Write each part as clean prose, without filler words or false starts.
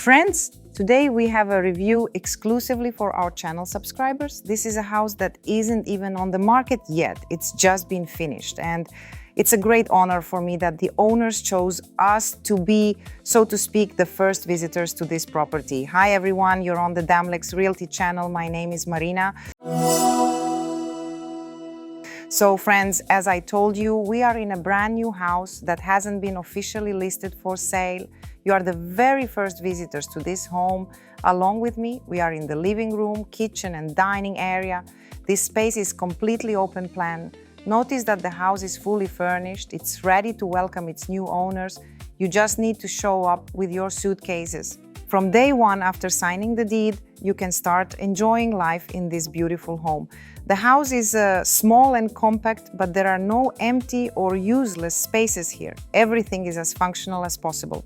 Friends, today we have a review exclusively for our channel subscribers. This is a house that isn't even on the market yet. It's just been finished, and it's a great honor for me that the owners chose us to be, so to speak, the first visitors to this property. Hi everyone, you're on the Damlex Realty channel. My name is Marina. So friends, as I told you, we are in a brand new house that hasn't been officially listed for sale. You are the very first visitors to this home. Along with me, we are in the living room, kitchen and dining area. This space is completely open plan. Notice that the house is fully furnished. It's ready to welcome its new owners. You just need to show up with your suitcases. From day one after signing the deed, you can start enjoying life in this beautiful home. The house is small and compact, but there are no empty or useless spaces here. Everything is as functional as possible.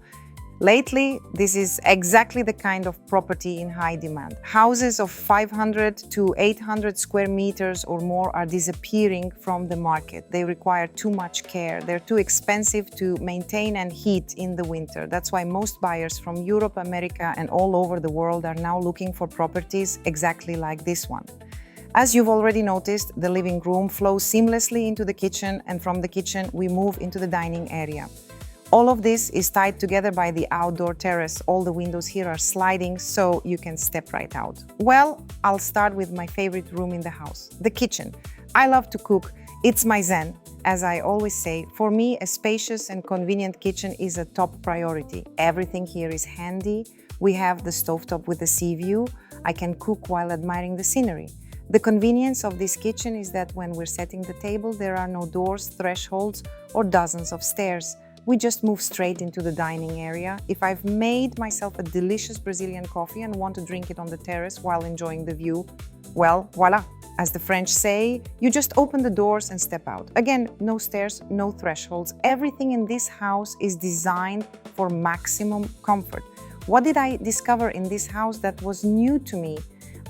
Lately, this is exactly the kind of property in high demand. Houses of 500 to 800 square meters or more are disappearing from the market. They require too much care. They're too expensive to maintain and heat in the winter. That's why most buyers from Europe, America, and all over the world are now looking for properties exactly like this one. As you've already noticed, the living room flows seamlessly into the kitchen, and from the kitchen we move into the dining area. All of this is tied together by the outdoor terrace. All the windows here are sliding, so you can step right out. Well, I'll start with my favorite room in the house, the kitchen. I love to cook. It's my zen. As I always say, for me, a spacious and convenient kitchen is a top priority. Everything here is handy. We have the stovetop with the sea view. I can cook while admiring the scenery. The convenience of this kitchen is that when we're setting the table, there are no doors, thresholds, or dozens of stairs. We just move straight into the dining area. If I've made myself a delicious Brazilian coffee and want to drink it on the terrace while enjoying the view, well, voila! As the French say, you just open the doors and step out. Again, no stairs, no thresholds. Everything in this house is designed for maximum comfort. What did I discover in this house that was new to me?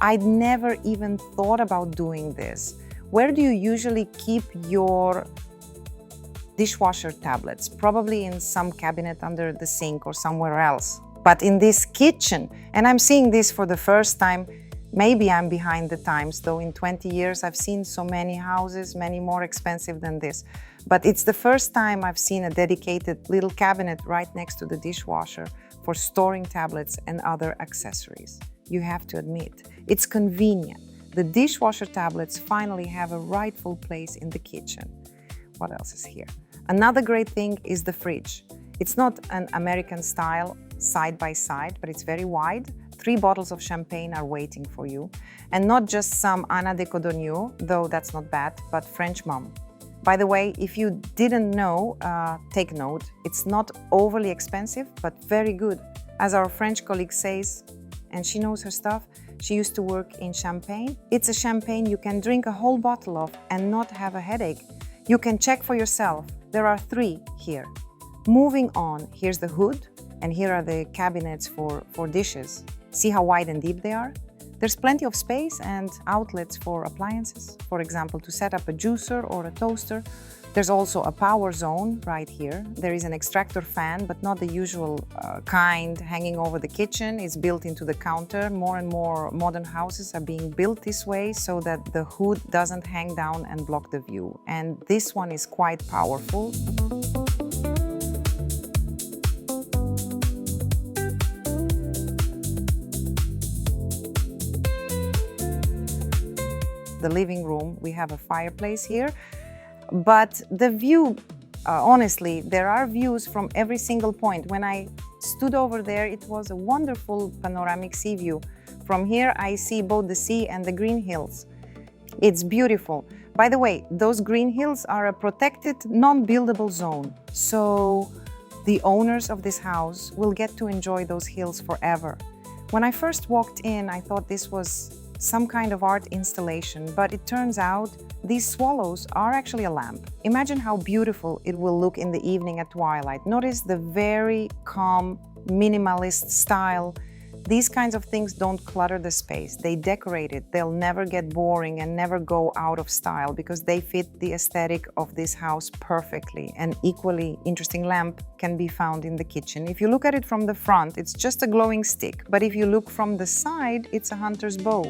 I'd never even thought about doing this. Where do you usually keep your dishwasher tablets? Probably in some cabinet under the sink or somewhere else. But in this kitchen, and I'm seeing this for the first time, maybe I'm behind the times, though in 20 years I've seen so many houses, many more expensive than this. But it's the first time I've seen a dedicated little cabinet right next to the dishwasher for storing tablets and other accessories. You have to admit, it's convenient. The dishwasher tablets finally have a rightful place in the kitchen. What else is here? Another great thing is the fridge. It's not an American style side by side, but it's very wide. 3 bottles of champagne are waiting for you. And not just some Anna de Codogno, though that's not bad, but French mom. By the way, if you didn't know, take note. It's not overly expensive, but very good. As our French colleague says, and she knows her stuff, she used to work in champagne. It's a champagne you can drink a whole bottle of and not have a headache. You can check for yourself. There are 3 here. Moving on, here's the hood, and here are the cabinets for dishes. See how wide and deep they are? There's plenty of space and outlets for appliances, for example, to set up a juicer or a toaster. There's also a power zone right here. There is an extractor fan, but not the usual kind hanging over the kitchen. It's built into the counter. More and more modern houses are being built this way so that the hood doesn't hang down and block the view. And this one is quite powerful. The living room, we have a fireplace here. But the view, honestly, there are views from every single point. When I stood over there, it was a wonderful panoramic sea view. From here, I see both the sea and the green hills. It's beautiful. By the way, those green hills are a protected, non-buildable zone. So the owners of this house will get to enjoy those hills forever. When I first walked in, I thought this was some kind of art installation, but it turns out these swallows are actually a lamp. Imagine how beautiful it will look in the evening at twilight. Notice the very calm, minimalist style. These kinds of things don't clutter the space. They decorate it. They'll never get boring and never go out of style because they fit the aesthetic of this house perfectly. An equally interesting lamp can be found in the kitchen. If you look at it from the front, it's just a glowing stick. But if you look from the side, it's a hunter's bow.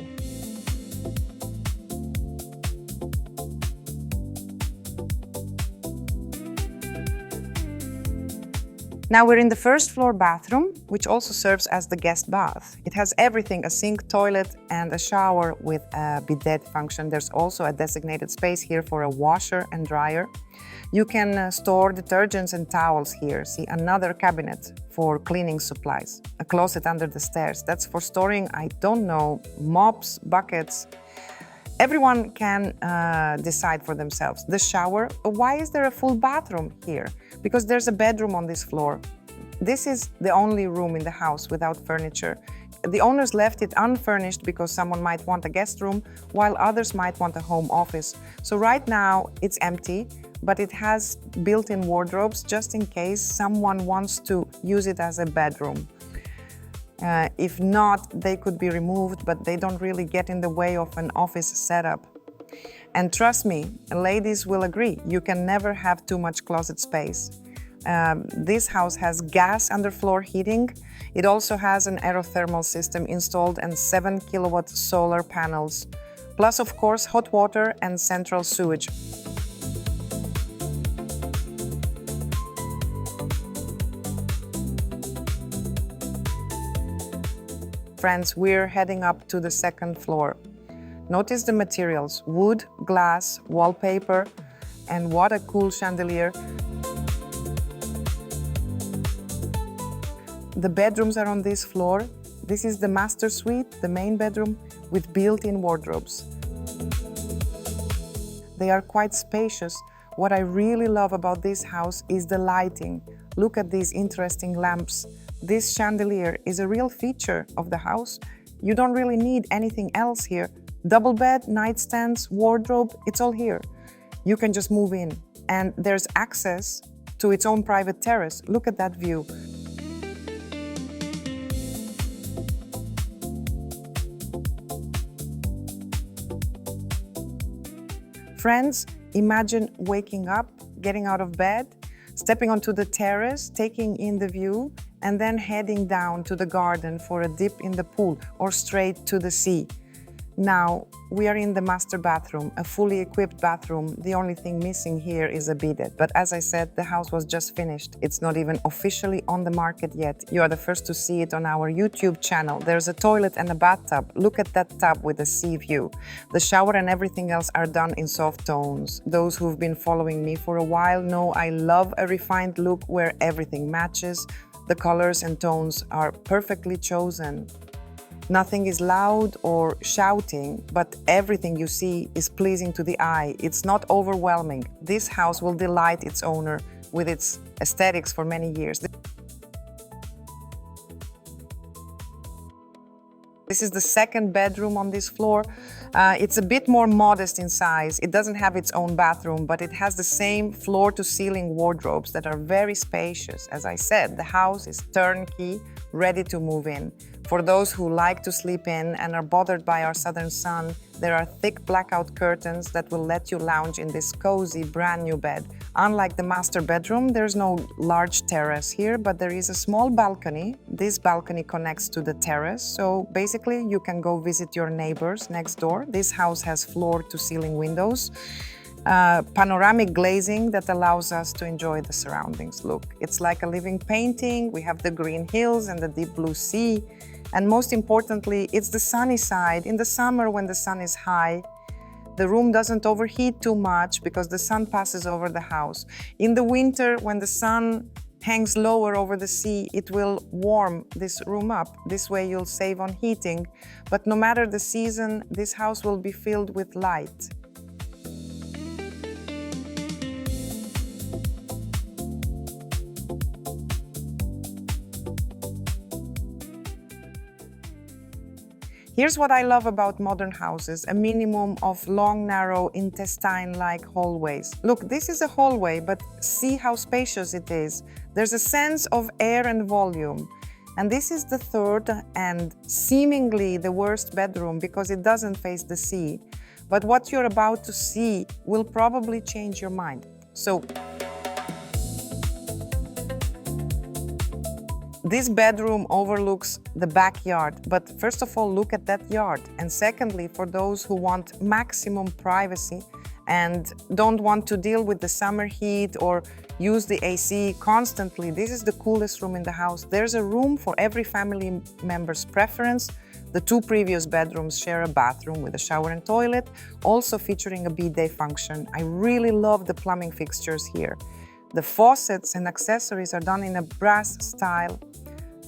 Now we're in the first floor bathroom, which also serves as the guest bath. It has everything, a sink, toilet, and a shower with a bidet function. There's also a designated space here for a washer and dryer. You can store detergents and towels here. See, another cabinet for cleaning supplies. A closet under the stairs. That's for storing, I don't know, mops, buckets. Everyone can decide for themselves. The shower, why is there a full bathroom here? Because there's a bedroom on this floor. This is the only room in the house without furniture. The owners left it unfurnished because someone might want a guest room, while others might want a home office. So right now it's empty, but it has built-in wardrobes just in case someone wants to use it as a bedroom. If not, they could be removed, but they don't really get in the way of an office setup. And trust me, ladies will agree, you can never have too much closet space. This house has gas underfloor heating. It also has an aerothermal system installed and 7 kilowatt solar panels, plus of course hot water and central sewage. Friends, we're heading up to the second floor. Notice the materials: wood, glass, wallpaper, and what a cool chandelier. The bedrooms are on this floor. This is the master suite, the main bedroom, with built-in wardrobes. They are quite spacious. What I really love about this house is the lighting. Look at these interesting lamps. This chandelier is a real feature of the house. You don't really need anything else here. Double bed, nightstands, wardrobe, it's all here. You can just move in. And there's access to its own private terrace. Look at that view. Friends, imagine waking up, getting out of bed, stepping onto the terrace, taking in the view, and then heading down to the garden for a dip in the pool or straight to the sea. Now, we are in the master bathroom, a fully equipped bathroom. The only thing missing here is a bidet. But as I said, the house was just finished. It's not even officially on the market yet. You are the first to see it on our YouTube channel. There's a toilet and a bathtub. Look at that tub with a sea view. The shower and everything else are done in soft tones. Those who've been following me for a while know I love a refined look where everything matches. The colors and tones are perfectly chosen. Nothing is loud or shouting, but everything you see is pleasing to the eye. It's not overwhelming. This house will delight its owner with its aesthetics for many years. This is the second bedroom on this floor. It's a bit more modest in size. It doesn't have its own bathroom, but it has the same floor-to-ceiling wardrobes that are very spacious. As I said, the house is turnkey, ready to move in. For those who like to sleep in and are bothered by our southern sun, there are thick blackout curtains that will let you lounge in this cozy, brand new bed. Unlike the master bedroom, there's no large terrace here, but there is a small balcony. This balcony connects to the terrace, so basically you can go visit your neighbors next door. This house has floor-to-ceiling windows. Panoramic glazing that allows us to enjoy the surroundings. Look, it's like a living painting. We have the green hills and the deep blue sea. And most importantly, it's the sunny side. In the summer, when the sun is high, the room doesn't overheat too much because the sun passes over the house. In the winter, when the sun hangs lower over the sea, it will warm this room up. This way you'll save on heating. But no matter the season, this house will be filled with light. Here's what I love about modern houses: a minimum of long, narrow, intestine-like hallways. Look, this is a hallway, but see how spacious it is. There's a sense of air and volume. And this is the third and seemingly the worst bedroom because it doesn't face the sea. But what you're about to see will probably change your mind. So, this bedroom overlooks the backyard, but first of all, look at that yard. And secondly, for those who want maximum privacy and don't want to deal with the summer heat or use the AC constantly, this is the coolest room in the house. There's a room for every family member's preference. The two previous bedrooms share a bathroom with a shower and toilet, also featuring a bidet function. I really love the plumbing fixtures here. The faucets and accessories are done in a brass style.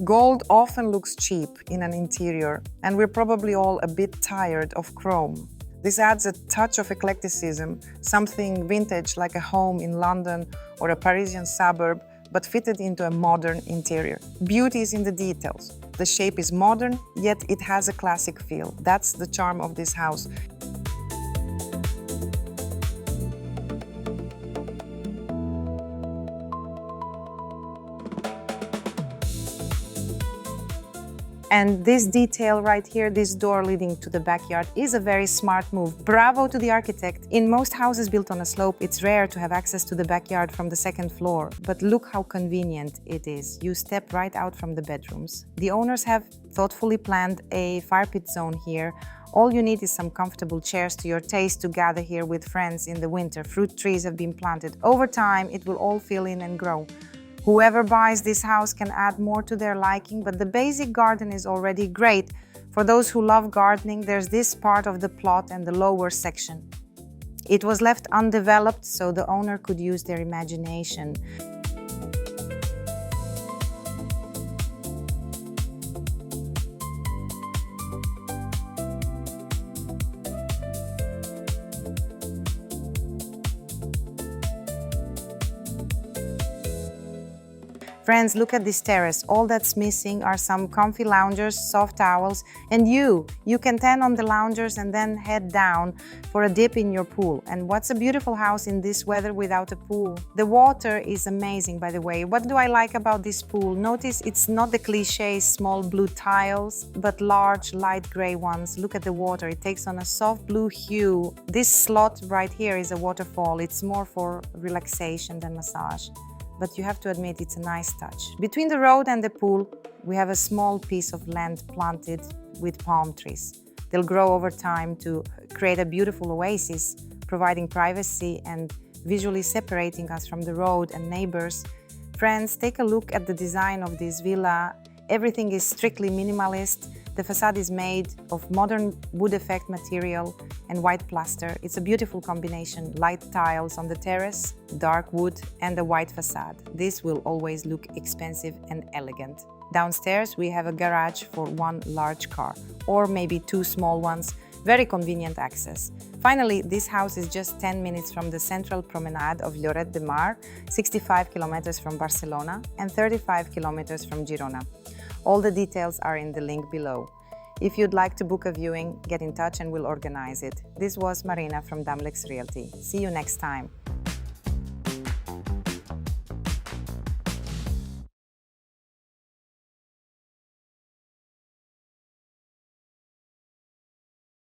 Gold often looks cheap in an interior, and we're probably all a bit tired of chrome. This adds a touch of eclecticism, something vintage like a home in London or a Parisian suburb, but fitted into a modern interior. Beauty is in the details. The shape is modern, yet it has a classic feel. That's the charm of this house. And this detail right here, this door leading to the backyard, is a very smart move. Bravo to the architect. In most houses built on a slope, it's rare to have access to the backyard from the second floor. But look how convenient it is. You step right out from the bedrooms. The owners have thoughtfully planned a fire pit zone here. All you need is some comfortable chairs to your taste to gather here with friends in the winter. Fruit trees have been planted. Over time, it will all fill in and grow. Whoever buys this house can add more to their liking, but the basic garden is already great. For those who love gardening, there's this part of the plot and the lower section. It was left undeveloped, so the owner could use their imagination. Friends, look at this terrace. All that's missing are some comfy loungers, soft towels, and you can tan on the loungers and then head down for a dip in your pool. And what's a beautiful house in this weather without a pool? The water is amazing, by the way. What do I like about this pool? Notice it's not the cliché small blue tiles, but large light gray ones. Look at the water. It takes on a soft blue hue. This slot right here is a waterfall. It's more for relaxation than massage. But you have to admit it's a nice touch. Between the road and the pool, we have a small piece of land planted with palm trees. They'll grow over time to create a beautiful oasis, providing privacy and visually separating us from the road and neighbors. Friends, take a look at the design of this villa. Everything is strictly minimalist. The facade is made of modern wood effect material and white plaster. It's a beautiful combination. Light tiles on the terrace, dark wood, and a white facade. This will always look expensive and elegant. Downstairs, we have a garage for one large car, or maybe two small ones. Very convenient access. Finally, this house is just 10 minutes from the central promenade of Lloret de Mar, 65 kilometers from Barcelona, and 35 kilometers from Girona. All the details are in the link below. If you'd like to book a viewing, get in touch and we'll organize it. This was Marina from Damlex Realty. See you next time.